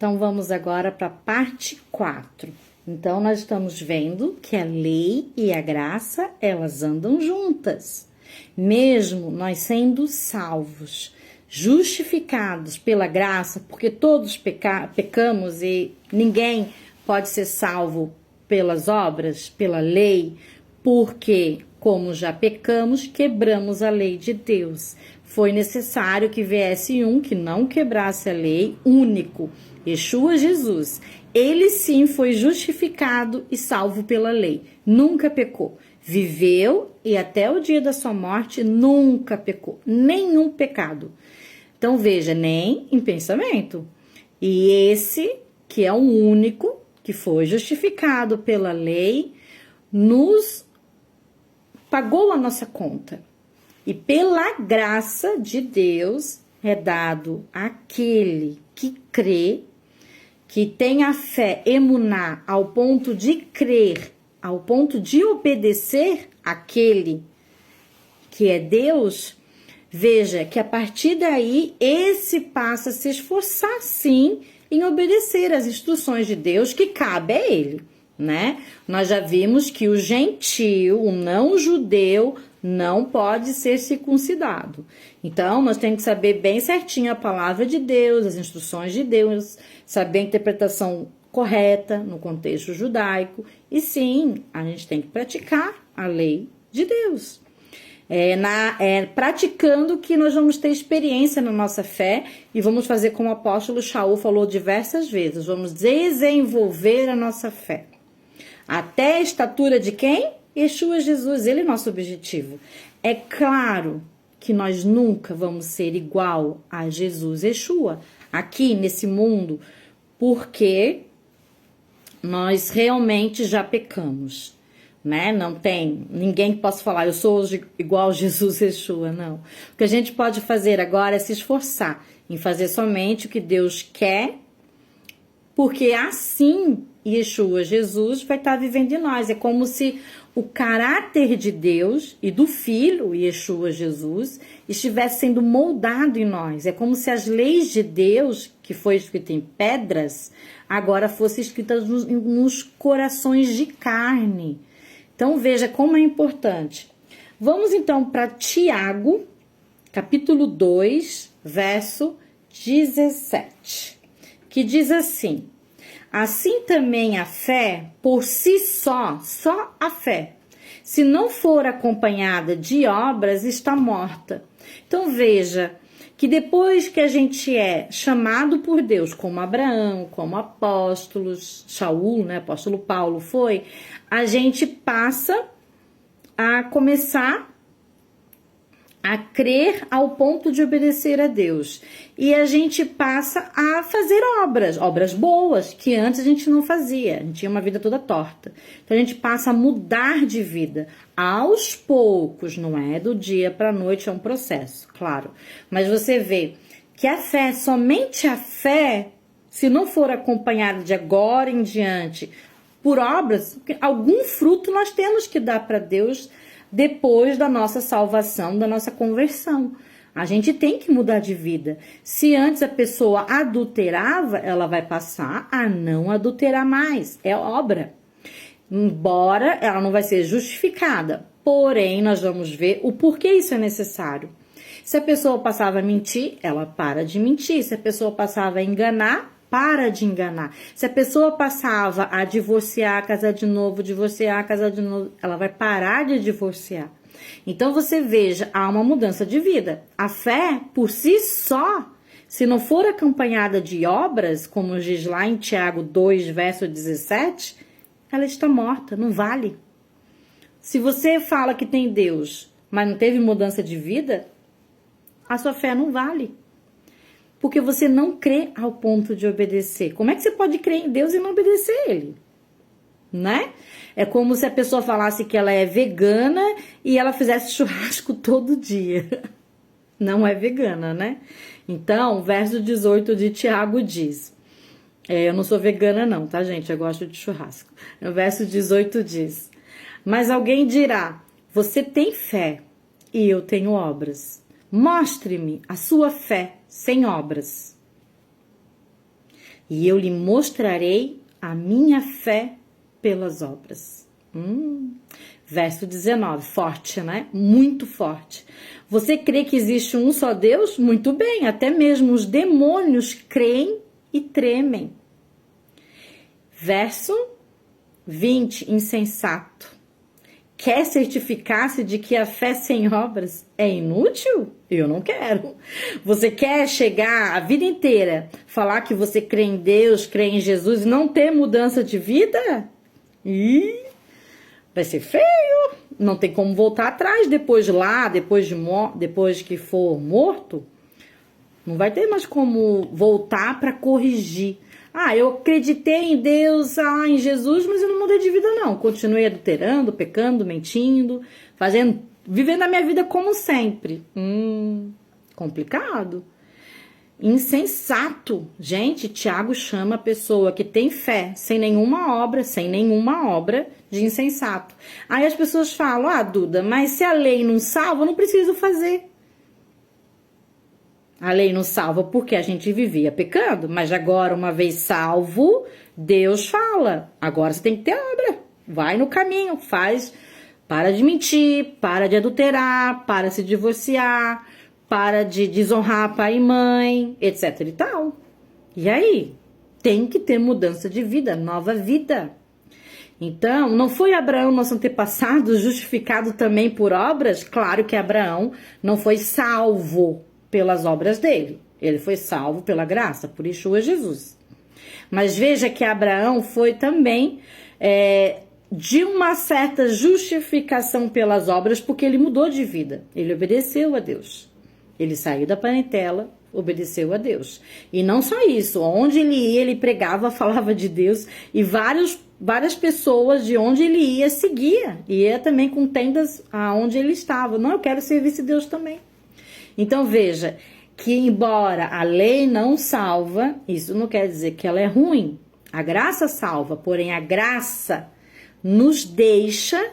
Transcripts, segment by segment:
Então, vamos agora para a parte 4. Então, nós estamos vendo que a lei e a graça, elas andam juntas. Mesmo nós sendo salvos, justificados pela graça, porque todos pecamos e ninguém pode ser salvo pelas obras, pela lei, porque, como já pecamos, quebramos a lei de Deus. Foi necessário que viesse um que não quebrasse a lei, único, Yeshua Jesus. Ele sim foi justificado e salvo pela lei. Nunca pecou. Viveu e até o dia da sua morte nunca pecou. Nenhum pecado. Então veja, nem em pensamento. E esse, que é o único, que foi justificado pela lei, nos pagou a nossa conta. E pela graça de Deus é dado àquele que crê, que tem a fé emuná ao ponto de crer, ao ponto de obedecer àquele que é Deus. Veja que a partir daí esse passa a se esforçar sim em obedecer às instruções de Deus que cabe a ele, né? Nós já vimos que o gentio, o não judeu, não pode ser circuncidado. Então, nós temos que saber bem certinho a palavra de Deus, as instruções de Deus, saber a interpretação correta no contexto judaico. E sim, a gente tem que praticar a lei de Deus. Praticando que nós vamos ter experiência na nossa fé e vamos fazer como o apóstolo Shaul falou diversas vezes, vamos desenvolver a nossa fé. Até a estatura de quem? Yeshua Jesus, ele é nosso objetivo. É claro que nós nunca vamos ser igual a Jesus, Yeshua, aqui nesse mundo, porque nós realmente já pecamos, né? Não tem ninguém que possa falar, eu sou igual a Jesus, Yeshua, não. O que a gente pode fazer agora é se esforçar em fazer somente o que Deus quer, porque assim Yeshua, Jesus, vai estar vivendo em nós. É como se o caráter de Deus e do Filho, Yeshua, Jesus, estivesse sendo moldado em nós. É como se as leis de Deus, que foi escrita em pedras, agora fossem escritas nos corações de carne. Então, veja como é importante. Vamos, então, para Tiago, capítulo 2, verso 17, que diz assim: assim também a fé, por si só a fé, se não for acompanhada de obras, está morta. Então veja que depois que a gente é chamado por Deus, como Abraão, como apóstolos, Shaul, né, apóstolo Paulo foi, a gente passa a começar a crer ao ponto de obedecer a Deus. E a gente passa a fazer obras boas, que antes a gente não fazia. A gente tinha uma vida toda torta. Então a gente passa a mudar de vida aos poucos, não é do dia para a noite, é um processo, claro. Mas você vê que a fé, somente a fé, se não for acompanhada de agora em diante por obras, algum fruto nós temos que dar para Deus depois da nossa salvação, da nossa conversão. A gente tem que mudar de vida. Se antes a pessoa adulterava, ela vai passar a não adulterar mais. É obra. Embora ela não vai ser justificada. Porém, nós vamos ver o porquê isso é necessário. Se a pessoa passava a mentir, ela para de mentir. Se a pessoa passava a enganar, para de enganar. Se a pessoa passava a divorciar, casar de novo, divorciar, casar de novo, ela vai parar de divorciar. Então você veja, há uma mudança de vida. A fé, por si só, se não for acompanhada de obras, como diz lá em Tiago 2, verso 17, ela está morta, não vale. Se você fala que tem Deus, mas não teve mudança de vida, a sua fé não vale. Porque você não crê ao ponto de obedecer. Como é que você pode crer em Deus e não obedecer a Ele? Né? É como se a pessoa falasse que ela é vegana e ela fizesse churrasco todo dia. Não é vegana, né? Então, o verso 18 de Tiago diz... eu não sou vegana não, tá, gente? Eu gosto de churrasco. O verso 18 diz... mas alguém dirá, você tem fé e eu tenho obras. Mostre-me a sua fé sem obras. e eu lhe mostrarei a minha fé pelas obras. Verso 19, forte, né? Muito forte. Você crê que existe um só Deus? Muito bem, até mesmo os demônios creem e tremem. Verso 20, insensato. Quer certificar-se de que a fé sem obras é inútil? Eu não quero. Você quer chegar a vida inteira, falar que você crê em Deus, crê em Jesus e não ter mudança de vida? Vai ser feio. Não tem como voltar atrás depois depois que for morto. Não vai ter mais como voltar para corrigir. Eu acreditei em Deus, em Jesus, mas eu não mudei de vida não. Continuei adulterando, pecando, mentindo, vivendo a minha vida como sempre. Complicado. Insensato. Gente, Tiago chama a pessoa que tem fé sem nenhuma obra de insensato. Aí as pessoas falam, Duda, mas se a lei não salva, eu não preciso fazer. A lei não salva porque a gente vivia pecando, mas agora, uma vez salvo, Deus fala, agora você tem que ter obra, vai no caminho, para de mentir, para de adulterar, para de se divorciar, para de desonrar pai e mãe, etc e tal. E aí? Tem que ter mudança de vida, nova vida. Então, não foi Abraão, nosso antepassado, justificado também por obras? Claro que Abraão não foi salvo pelas obras dele. Ele foi salvo pela graça, por Yeshua Jesus. Mas veja que Abraão foi também de uma certa justificação pelas obras, porque ele mudou de vida. Ele obedeceu a Deus. Ele saiu da parentela, obedeceu a Deus. E não só isso, onde ele ia, ele pregava, falava de Deus, e várias pessoas de onde ele ia seguia. E ia também com tendas aonde ele estava. Não, eu quero servir esse Deus também. Então veja que embora a lei não salva, isso não quer dizer que ela é ruim. A graça salva, porém a graça nos deixa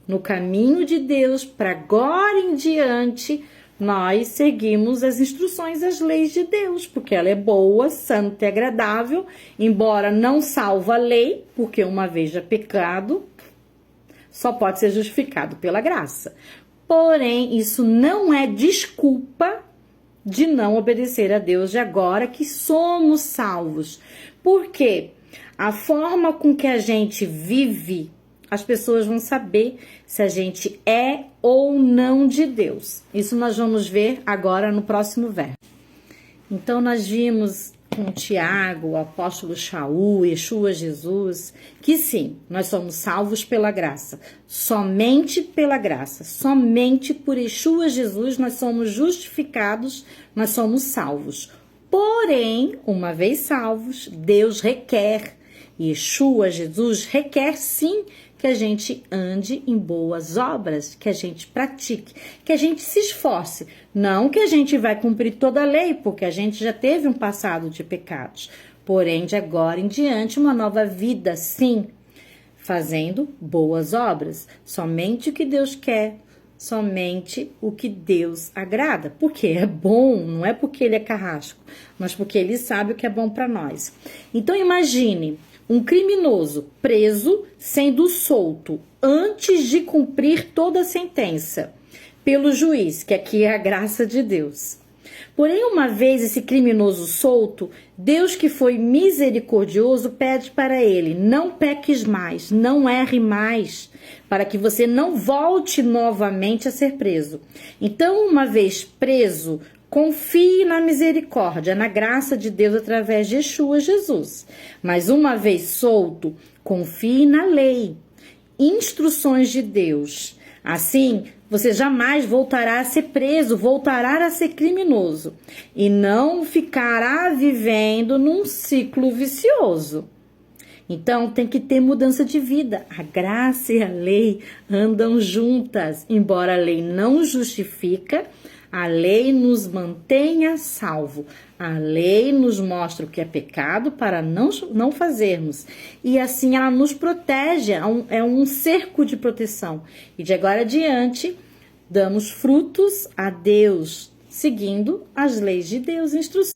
no caminho de Deus para agora em diante nós seguimos as instruções, as leis de Deus, porque ela é boa, santa e agradável, embora não salva a lei, porque uma vez já pecado, só pode ser justificado pela graça. Porém, isso não é desculpa de não obedecer a Deus de agora que somos salvos. Por quê? A forma com que a gente vive, as pessoas vão saber se a gente é ou não de Deus. Isso nós vamos ver agora no próximo verso. Então, nós vimos com Tiago, o apóstolo Shaul, Yeshua Jesus, que sim, nós somos salvos pela graça, somente pela graça, somente por Yeshua Jesus nós somos justificados, nós somos salvos. Porém, uma vez salvos, Deus requer, Yeshua Jesus requer sim que a gente ande em boas obras, que a gente pratique, que a gente se esforce. Não que a gente vai cumprir toda a lei, porque a gente já teve um passado de pecados. Porém, de agora em diante, uma nova vida, sim, fazendo boas obras. Somente o que Deus quer, somente o que Deus agrada. Porque é bom, não é porque ele é carrasco, mas porque ele sabe o que é bom para nós. Então, imagine um criminoso preso sendo solto antes de cumprir toda a sentença pelo juiz, que aqui é a graça de Deus. Porém, uma vez esse criminoso solto, Deus, que foi misericordioso, pede para ele: não peques mais, não erre mais, para que você não volte novamente a ser preso. Então, uma vez preso, confie na misericórdia, na graça de Deus através de Yeshua Jesus. Mas uma vez solto, confie na lei, instruções de Deus. Assim, você jamais voltará a ser preso, voltará a ser criminoso e não ficará vivendo num ciclo vicioso. Então, tem que ter mudança de vida. A graça e a lei andam juntas. Embora a lei não justifica, a lei nos mantém a salvo. A lei nos mostra o que é pecado para não fazermos. E assim ela nos protege, é um cerco de proteção. E de agora adiante, damos frutos a Deus, seguindo as leis de Deus, instruções.